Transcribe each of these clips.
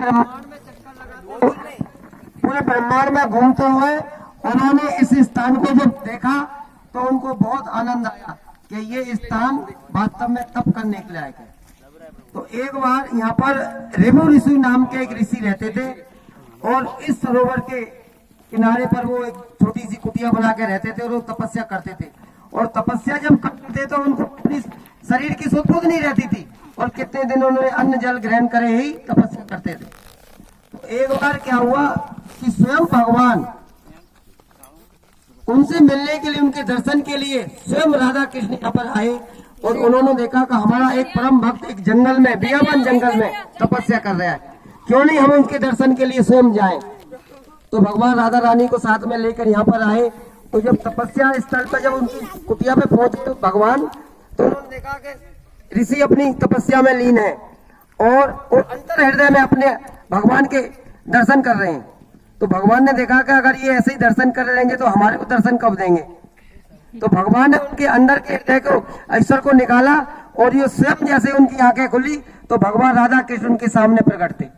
ब्रह्मांड में चक्कर लगाते पूरे ब्रह्मांड में घूमते हुए उन्होंने इस स्थान को जब देखा तो उनको बहुत आनंद आया कि ये स्थान वास्तव में तप करने के लायक है। तो एक बार यहाँ पर रेमो ऋषि नाम के एक ऋषि रहते थे और इस सरोवर के किनारे पर वो एक छोटी सी कुटिया बना के रहते थे और वो तपस्या करते थे। और तपस्या जब करते थे तो उनको अपनी शरीर की सुध बुध नहीं रहती थी और कितने दिन उन्होंने अन्न जल ग्रहण करे ही तपस्या करते थे। तो एक बार क्या हुआ कि स्वयं भगवान उनसे मिलने के लिए, उनके दर्शन के लिए स्वयं राधा कृष्ण यहाँ पर आए और उन्होंने देखा कि हमारा एक परम भक्त एक जंगल में, बियाबन जंगल में तपस्या कर रहा है, क्यों नहीं हम उनके दर्शन के लिए स्वयं जाएं। तो भगवान राधा रानी को साथ में लेकर यहाँ पर आए। तो जब तपस्या स्थल पर जब उनकी कुटिया पे पहुंचे तो भगवान, तो उन्होंने देखा कि ऋषि अपनी तपस्या में लीन है और वो अंतर हृदय में अपने भगवान के दर्शन कर रहे हैं। तो भगवान ने देखा कि अगर ये ऐसे ही दर्शन कर रहेंगे तो हमारे को दर्शन कब देंगे। तो भगवान ने उनके अंदर के हृदय को, ईश्वर को निकाला और ये स्वयं जैसे उनकी आंखें खुली तो भगवान राधा कृष्ण उनके सामने प्रकट थे।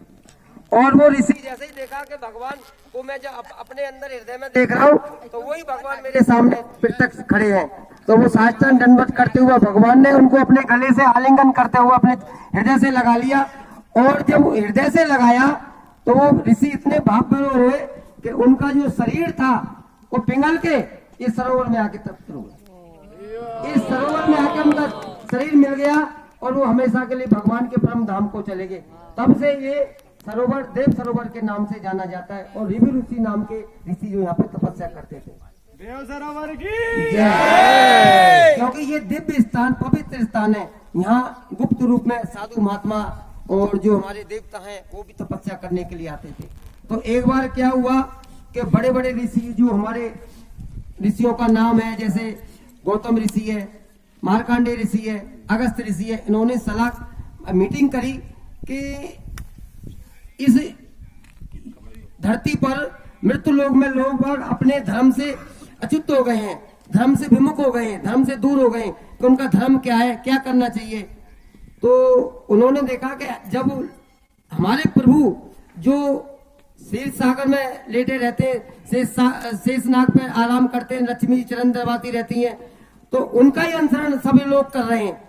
और वो ऋषि जैसे ही देखा कि भगवान को मैं जब अपने अंदर हृदय में देख रहा हूँ तो वही भगवान मेरे सामने प्रत्यक्ष खड़े हैं। तो वो साष्टांग दंडवत करते हुए भगवान ने उनको अपने गले से आलिंगन करते हुए अपने हृदय से लगा लिया। और जब हृदय से लगाया तो वो ऋषि इतने भाव विभोर हुए कि उनका जो शरीर था वो पिघल के इस सरोवर में आके तप्त हो गया। इस सरोवर में आके उनका शरीर मिल गया और वो हमेशा के लिए भगवान के परम धाम को चले गए। तब से ये सरोवर देव सरोवर के नाम से जाना जाता है। और रिभु ऋषि नाम के ऋषि जो यहाँ पे तपस्या करते थे, देव सरोवर की क्योंकि ये दिव्य स्थान, पवित्र स्थान है। यहाँ गुप्त रूप में साधु महात्मा और जो हमारे देवता हैं वो भी तपस्या करने के लिए आते थे। तो एक बार क्या हुआ कि बड़े बड़े ऋषि, जो हमारे ऋषियों का नाम है, जैसे गौतम ऋषि है, मार्कंडेय ऋषि है, अगस्त ऋषि है, इन्होंने सलाह मीटिंग करी कि इस धरती पर मृत्यु लोक में लोग अपने धर्म से अच्युत हो गए हैं, धर्म से विमुख हो गए हैं, धर्म से दूर हो गए हैं, तो उनका धर्म क्या है, क्या करना चाहिए। तो उन्होंने देखा कि जब हमारे प्रभु जो शेष सागर में लेटे रहते हैं, शेषनाग पे आराम करते हैं, लक्ष्मी चरण दबाती रहती हैं, तो उनका ही अनुसरण सभी लोग कर रहे हैं।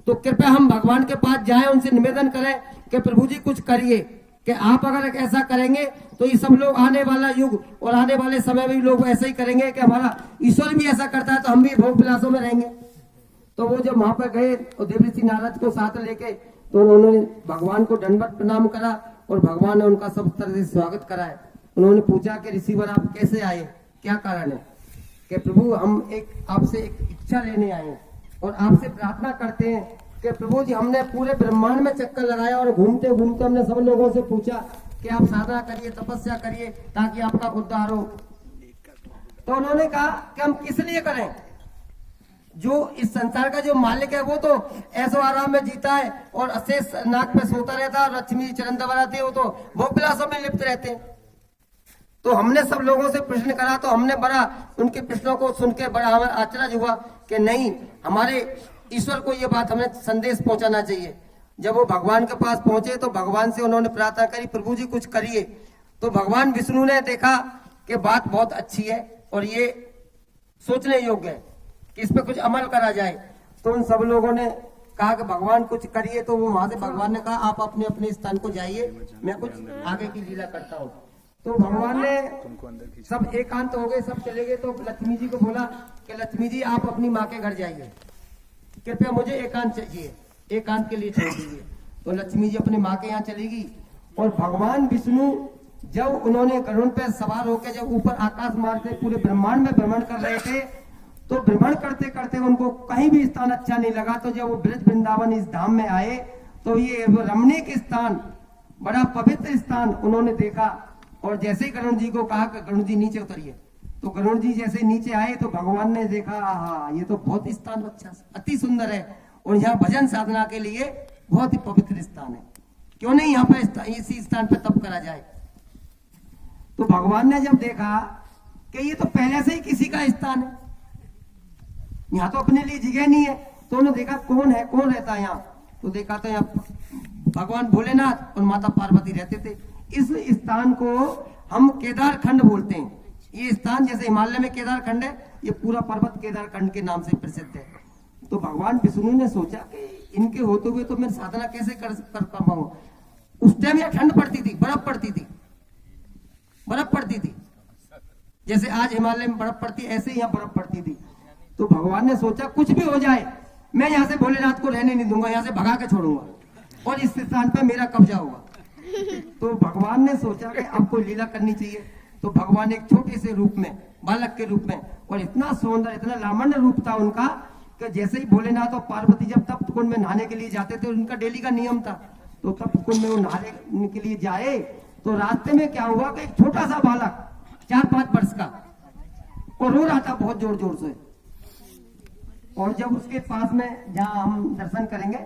तो कृपया हम भगवान के पास जाएं, उनसे निवेदन करें कि प्रभु जी कुछ करिए, कि आप अगर ऐसा करेंगे तो ये सब लोग आने वाला युग और आने वाले समय में लोग ऐसा ही करेंगे कि हमारा ईश्वर भी ऐसा करता है तो हम भी भोग विलासों में रहेंगे। तो वो जब वहां पर गए और देवऋषि नारद को साथ लेके तो उन्होंने भगवान को दंडवत प्रणाम करा और भगवान ने उनका सब तरह से स्वागत कराया। उन्होंने पूछा कि ऋषिवर आप कैसे आए, क्या कारण है। कि प्रभु हम आपसे एक इच्छा लेने आए हैं और आपसे प्रार्थना करते हैं कि प्रभु जी हमने पूरे ब्रह्मांड में चक्कर लगाया और घूमते घूमते हमने सब लोगों से पूछा कि आप साधना करिए, तपस्या करिए ताकि आपका उद्धार हो। तो उन्होंने कहा कि हम किस लिए करें, जो इस संसार का जो मालिक है वो तो ऐसो आराम में जीता है और अशेष नाक पे सोता रहता है और लक्ष्मी चरण दबाती है, वो तो भोग विलासों में लिप्त रहते हैं। तो हमने सब लोगों से प्रश्न करा तो हमने बड़ा उनके प्रश्नों को सुन के बड़ा हमें आश्चर्य हुआ कि नहीं, हमारे ईश्वर को ये बात हमें संदेश पहुंचाना चाहिए। जब वो भगवान के पास पहुंचे तो भगवान से उन्होंने प्रार्थना करी, प्रभु जी कुछ करिए। तो भगवान विष्णु ने देखा कि बात बहुत अच्छी है और ये सोचने योग्य है कि इस पे कुछ अमल करा जाए। तो उन सब लोगों ने कहा कि भगवान कुछ करिए। तो वो वहां से भगवान ने कहा आप अपने अपने स्थान को जाइए, मैं कुछ आगे की लीला करता हूँ। तो भगवान ने सब एकांत हो गए, सब चले गए। तो लक्ष्मी जी को बोला कि लक्ष्मी जी आप अपनी माँ के घर जाइए, कृपया मुझे एकांत चाहिए, एकांत के लिए छोड़ दीजिए। तो लक्ष्मी जी अपनी माँ के यहाँ चली गई और भगवान विष्णु जब उन्होंने गरुड़ पे सवार होकर जब ऊपर आकाश मार्ग से पूरे ब्रह्मांड में भ्रमण कर रहे थे तो भ्रमण करते करते उनको कहीं भी स्थान अच्छा नहीं लगा। तो जब वो ब्रज वृंदावन इस धाम में आए तो ये रमणीक स्थान, बड़ा पवित्र स्थान उन्होंने देखा। और जैसे ही गरुड़ जी को कहा कि गरुड़ जी नीचे उतरिए, तो गरुड़ जी जैसे नीचे आए तो भगवान ने देखा हाँ ये तो बहुत स्थान अच्छा अति सुंदर है और यहाँ भजन साधना के लिए बहुत ही पवित्र स्थान है, क्यों नहीं यहाँ पे इसी स्थान पे तप करा जाए। तो भगवान ने जब देखा कि ये तो पहले से ही किसी का स्थान है, यहाँ तो अपने लिए जगह नहीं है, तो उन्होंने देखा कौन है, कौन रहता है यहाँ। तो देखा तो यहाँ भगवान भोलेनाथ और माता पार्वती रहते थे। इस स्थान को हम केदार खंड बोलते हैं। ये स्थान जैसे हिमालय में केदार खंड है, ये पूरा पर्वत केदार खंड के नाम से प्रसिद्ध है। तो भगवान विष्णु ने सोचा कि इनके होते हुए तो मैं साधना कैसे कर पाऊं। उस टाइम यहाँ ठंड पड़ती थी, बर्फ पड़ती थी, बर्फ पड़ती थी। जैसे आज हिमालय में बर्फ पड़ती है, ऐसे यहाँ बर्फ पड़ती थी। तो भगवान ने सोचा कुछ भी हो जाए, मैं यहाँ से भोलेनाथ को रहने नहीं दूंगा, यहाँ से भगा के छोड़ूंगा और इस स्थान पे मेरा कब्जा होगा। तो भगवान ने सोचा कि अब कोई लीला करनी चाहिए। तो भगवान एक छोटे से रूप में, बालक के रूप में, और इतना सुंदर, इतना लावण्य रूप था उनका कि जैसे ही भोलेनाथ और पार्वती जब तप्त कुंड में नहाने के लिए जाते थे, उनका डेली का नियम था, तो तप्त कुंड में वो नहाने के लिए जाए तो रास्ते में क्या हुआ कि एक छोटा सा बालक 4-5 वर्ष का और रो रहा था बहुत जोर जोर से। और जब उसके पास में जहां हम दर्शन करेंगे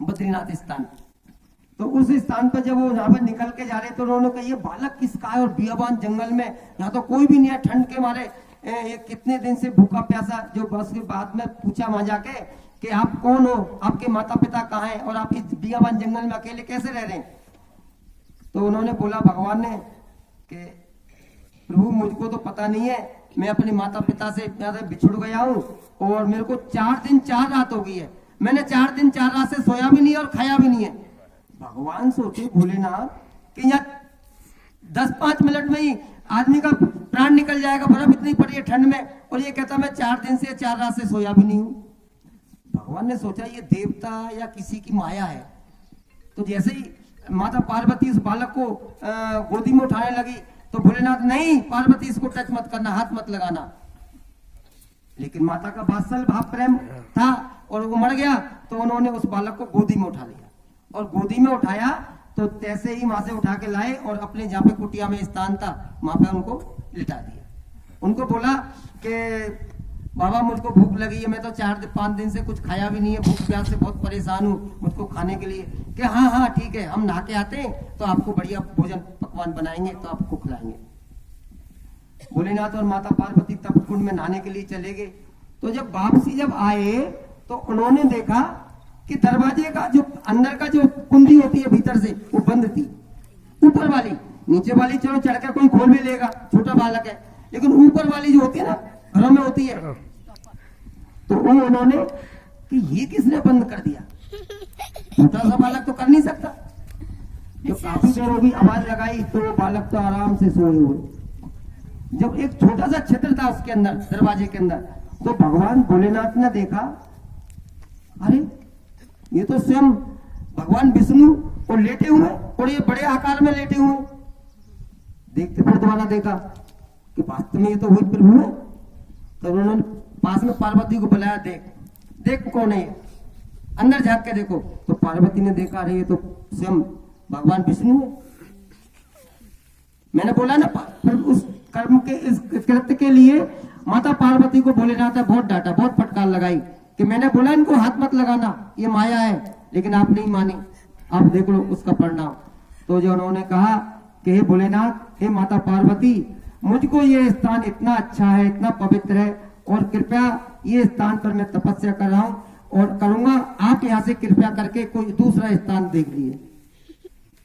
बद्रीनाथ स्थान, तो उस स्थान पर जब वो यहाँ पर निकल के जा रहे तो उन्होंने कहा ये बालक किसका है, और बियाबान जंगल में, यहाँ तो कोई भी नहीं है, ठंड के मारे ये कितने दिन से भूखा प्यासा। जो बस के बाद में पूछा वहां जाके कि आप कौन हो, आपके माता पिता कहाँ हैं, और आप इस बियाबान जंगल में अकेले कैसे रह रहे हैं। तो उन्होंने बोला भगवान ने कि प्रभु मुझको तो पता नहीं है, मैं अपने माता पिता से बिछुड़ गया हूँ और मेरे को 4 दिन 4 रात हो गई है, मैंने 4 दिन 4 रात से सोया भी नहीं है और खाया भी नहीं है। भगवान सोचे भोलेनाथ कि यहाँ 10-5 मिनट में ही आदमी का प्राण निकल जाएगा, बर्फ इतनी पड़ी है ठंड में, और ये कहता मैं 4 दिन से 4 रात से सोया भी नहीं हूं। भगवान ने सोचा ये देवता या किसी की माया है। तो जैसे ही माता पार्वती उस बालक को गोदी में उठाने लगी तो भोलेनाथ नहीं, पार्वती इसको टच मत करना, हाथ मत लगाना। लेकिन माता का वात्सल भाव प्रेम था और वो मर गया, तो उन्होंने उस बालक को गोदी में उठा लिया, और गोदी में उठाया तो तैसे ही वहां से उठा के लाए और अपने जहाँ पे कुटिया में स्थान था वहां पे उनको लिटा दिया। उनको बोला कि बाबा मुझको भूख लगी है, मैं तो 4-5 दिन से कुछ खाया भी नहीं है, भूख प्यास से बहुत परेशान हूँ, मुझको खाने के लिए। कि हाँ हाँ ठीक है, हम नहा के आते हैं तो आपको बढ़िया भोजन पकवान बनाएंगे तो आपको खिलाएंगे। भोलेनाथ और माता पार्वती तप कुंड में नहाने के लिए चले गए। तो जब वापसी जब आए तो उन्होंने देखा कि दरवाजे का जो अंदर का जो कुंडी होती है भीतर से वो बंद थी, ऊपर वाली, नीचे वाली चलो चढ़कर कोई खोल भी लेगा, छोटा बालक है, लेकिन ऊपर वाली जो होती है ना, घरों में होती है, तो वो उन्होंने कि ये किसने बंद कर दिया, छोटा सा बालक तो कर नहीं सकता। जो काफी देर होगी आवाज लगाई तो वो बालक तो आराम से सोए हुए। जब एक छोटा सा छिद्र था उसके अंदर, दरवाजे के अंदर, तो भगवान भोलेनाथ ने देखा अरे ये तो स्वयं भगवान विष्णु और लेटे हुए, और ये बड़े आकार में लेटे हुए। देखते फिर दोबारा देखा कि वास्तव में ये तो वही प्रभु है। तो उन्होंने पास में पार्वती को बुलाया, देख देख कौन है, अंदर झांक के देखो। तो पार्वती ने देखा अरे ये तो स्वयं भगवान विष्णु है। मैंने बोला ना, उस कर्म के इस कृत्य के लिए माता पार्वती को भोलेनाथ ने बहुत डांटा, बहुत फटकार लगाई कि मैंने बोला इनको हाथ मत लगाना, ये माया है, लेकिन आप नहीं मानी, आप देख लो उसका परिणाम। तो जो उन्होंने कहा कि हे भोलेनाथ, हे माता पार्वती, मुझको ये स्थान इतना अच्छा है, इतना पवित्र है, और कृपया ये स्थान पर मैं तपस्या कर रहा हूं और करूंगा, आप यहाँ से कृपया करके कोई दूसरा स्थान देख लिए।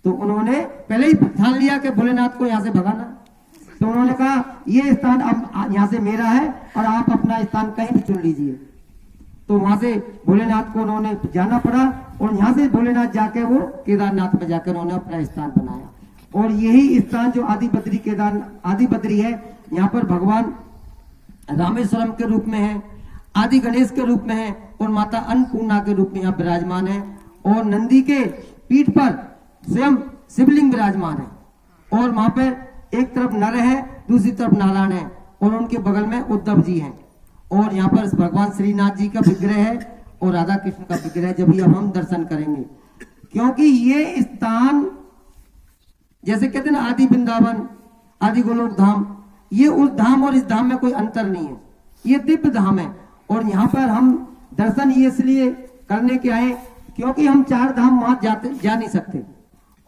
तो उन्होंने पहले ही ठान लिया कि भोलेनाथ को यहाँ से भगाना। तो उन्होंने कहा ये स्थान अब यहाँ से मेरा है और आप अपना स्थान कहीं भी चुन लीजिए। तो वहां से भोलेनाथ को उन्होंने जाना पड़ा, और यहाँ से भोलेनाथ जाके वो केदारनाथ में जाकर उन्होंने अपना स्थान बनाया। और यही स्थान जो आदि बद्री है, यहाँ पर भगवान रामेश्वरम के रूप में है, आदि गणेश के रूप में है, और माता अन्नपूर्णा के रूप में यहाँ विराजमान है, और नंदी के पीठ पर स्वयं शिवलिंग विराजमान है, और वहां पर एक तरफ नर है, दूसरी तरफ नारायण है, और उनके बगल में उद्धव जी हैं, और यहाँ पर भगवान श्रीनाथ जी का विग्रह है और राधा कृष्ण का विग्रह, जब भी हम दर्शन करेंगे। क्योंकि ये स्थान जैसे कहते हैं ना आदि वृंदावन, आदि गोलोक धाम, ये उस धाम और इस धाम में कोई अंतर नहीं है, ये दिव्य धाम है। और यहाँ पर हम दर्शन ये इसलिए करने के आए क्योंकि हम 4 धाम वहां जा नहीं सकते,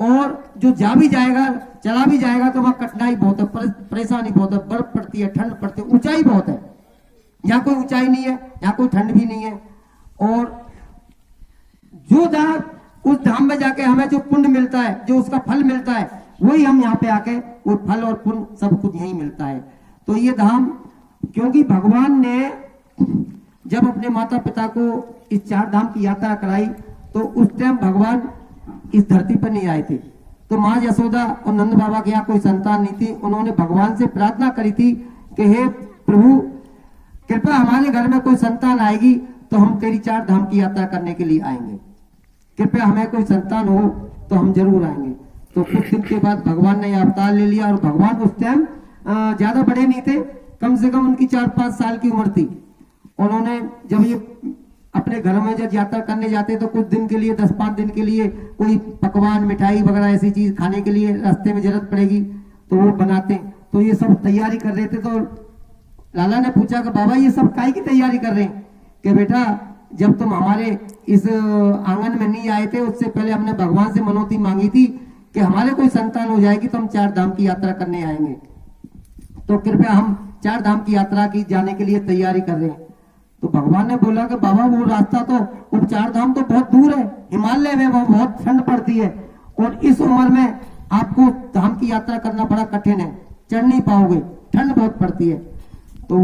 और जो जा भी जाएगा, चला भी जाएगा तो वहां कठिनाई बहुत है, परेशानी बहुत है, बर्फ पड़ती है, ठंड पड़ती है, ऊंचाई बहुत है। यहाँ कोई ऊंचाई नहीं है, यहाँ कोई ठंड भी नहीं है, और जो जहां उस धाम में जाके हमें जो पुण्य मिलता है, जो उसका फल मिलता है, वही हम यहाँ पे आके वो फल और पुण्य सब कुछ यही मिलता है। तो ये धाम, क्योंकि भगवान ने जब अपने माता पिता को इस 4 धाम की यात्रा कराई तो उस टाइम भगवान इस धरती पर नहीं आए थे। तो माँ यशोदा और नंद बाबा के यहाँ कोई संतान नहीं थी। उन्होंने भगवान से प्रार्थना करी थी कि हे प्रभु, कृपया हमारे घर में कोई संतान आएगी तो हम तेरी 4 धाम की यात्रा करने के लिए आएंगे, कृपया हमें कोई संतान हो तो हम जरूर आएंगे। तो कुछ दिन के बाद भगवान ने अवतार ले लिया। और भगवान उस टाइम ज्यादा बड़े नहीं थे, कम से कम उनकी 4-5 साल की उम्र थी। उन्होंने जब ये अपने घर में जब यात्रा करने जाते तो कुछ दिन के लिए, 10-5 दिन के लिए कोई पकवान, मिठाई वगैरह ऐसी चीज खाने के लिए रास्ते में जरूरत पड़ेगी तो वो बनाते। तो ये सब तैयारी कर रहे थे। तो लाला ने पूछा कि बाबा ये सब काहे की तैयारी कर रहे हैं? कि बेटा, जब तुम हमारे इस आंगन में नहीं आए थे उससे पहले हमने भगवान से मनौती मांगी थी कि हमारे कोई संतान हो जाएगी तो हम 4 धाम की यात्रा करने आएंगे, तो कृपया हम 4 धाम की यात्रा की जाने के लिए तैयारी कर रहे हैं। तो भगवान ने बोला कि बाबा वो रास्ता तो, वो 4 धाम तो बहुत दूर है, हिमालय में वो बहुत ठंड पड़ती है और इस उम्र में आपको धाम की यात्रा करना बड़ा कठिन है, चढ़ नहीं पाओगे, ठंड बहुत पड़ती है। तो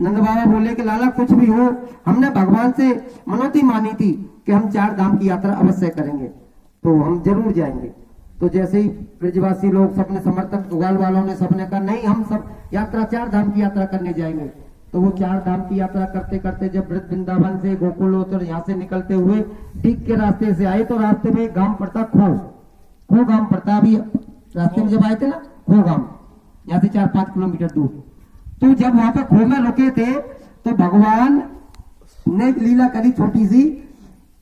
नंद बाबा बोले कि लाला कुछ भी हो, हमने भगवान से मनौती मानी थी कि हम 4 धाम की यात्रा अवश्य करेंगे, तो हम जरूर जाएंगे। तो जैसे ही ब्रजवासी लोग, सबने समर्थक ग्वाल वालों ने सबने कहा नहीं, हम सब यात्रा 4 धाम की यात्रा करने जाएंगे। तो वो 4 धाम की यात्रा करते करते जब वृंदावन से गोकुल और यहाँ से निकलते हुए ठीक के रास्ते से आए तो रास्ते में एक गांव पड़ता, खो गांव पड़ता। अभी रास्ते में जब आए थे ना, खो गांव, यहाँ से 4-5 किलोमीटर दूर। तो जब वहां पे खो में रुके थे तो भगवान ने लीला करी छोटी सी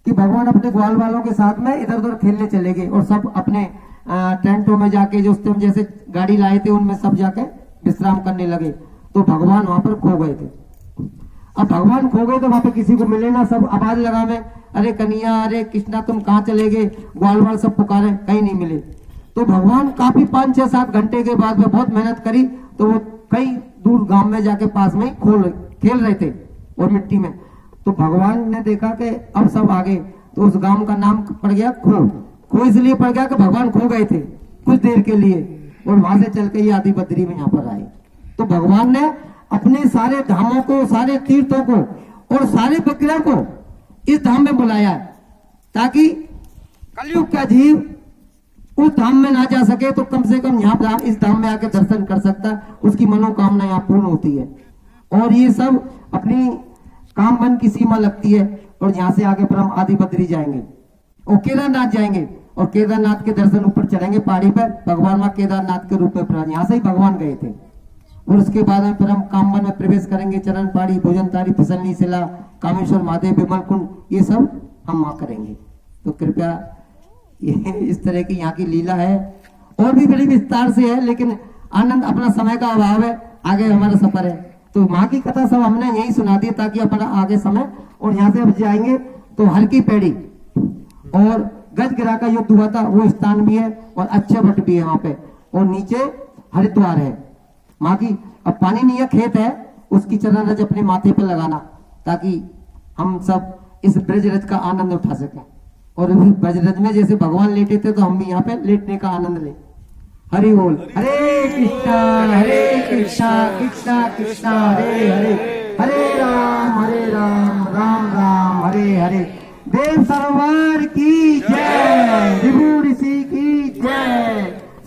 कि भगवान अपने ग्वाल वालों के साथ में इधर उधर खेलने चले गए और सब अपने टेंटों में जाके, जो उस टाइम जैसे गाड़ी लाए थे उनमें सब जाके विश्राम करने लगे। तो भगवान वहां पर खो गए थे। अब भगवान खो गए तो वहां पे किसी को मिले ना, सब आवाज लगा में, अरे कन्हैया, अरे कृष्णा, तुम कहाँ चले गए? ग्वाल वाल सब पुकारे, कहीं नहीं मिले। तो भगवान काफी 5-6-7 घंटे के बाद में बहुत मेहनत करी तो वो कई दूर गांव में जाके पास में खेल रहे थे और मिट्टी में। तो भगवान ने देखा कि अब सब आ गए, तो उस गांव का नाम पड़ गया खो इसलिए पड़ गया कि भगवान खो गए थे कुछ देर के लिए और वहां से चल के ये आदि बद्री में यहाँ पर आए। तो भगवान ने अपने सारे धामों को, सारे तीर्थों को और सारे विग्रह को इस धाम में बुलाया है ताकि कलयुग का जीव उस धाम में ना जा सके तो कम से कम यहाँ इस धाम में आके दर्शन कर सकता, उसकी मनोकामना यहाँ पूर्ण होती है। और ये सब अपनी काम बन की सीमा लगती है। और यहाँ से आगे पर हम आदि बद्री जाएंगे और केदारनाथ जाएंगे और केदारनाथ के दर्शन ऊपर चढ़ेंगे पहाड़ी पर, भगवान वहां केदारनाथ के रूप में प्राण, यहाँ से ही भगवान गए थे। और उसके बाद में फिर हम कामवन में प्रवेश करेंगे, चरण पहाड़ी, भोजनतारी, फिसलनी शिला, कामेश्वर महादेव, विमल कुंड, ये सब हम वहां करेंगे। तो कृपया ये इस तरह की यहाँ की लीला है और भी बड़ी विस्तार से है, लेकिन आनंद, अपना समय का अभाव है, आगे हमारा सफर है। तो वहां की कथा सब हमने यही सुना दी ताकि अपना आगे समय। और यहाँ से अब जाएंगे तो हल्की पेड़ी और गजगिरा का युद्ध हुआ था वो स्थान भी है और अच्छे भट्ट भी है वहां पे, और नीचे हरिद्वार है। माँ की अब पानी नहीं है, खेत है, उसकी चरण रज अपने माथे पर लगाना ताकि हम सब इस ब्रजरज का आनंद उठा सकें। और उस ब्रजरज में जैसे भगवान लेटे थे तो हम भी यहाँ पे लेटने का आनंद लें। हरि बोल। हरे कृष्णा कृष्णा कृष्णा हरे हरे, हरे राम राम राम हरे हरे। देव सरोवर की जय, विभू ऋषि की जय।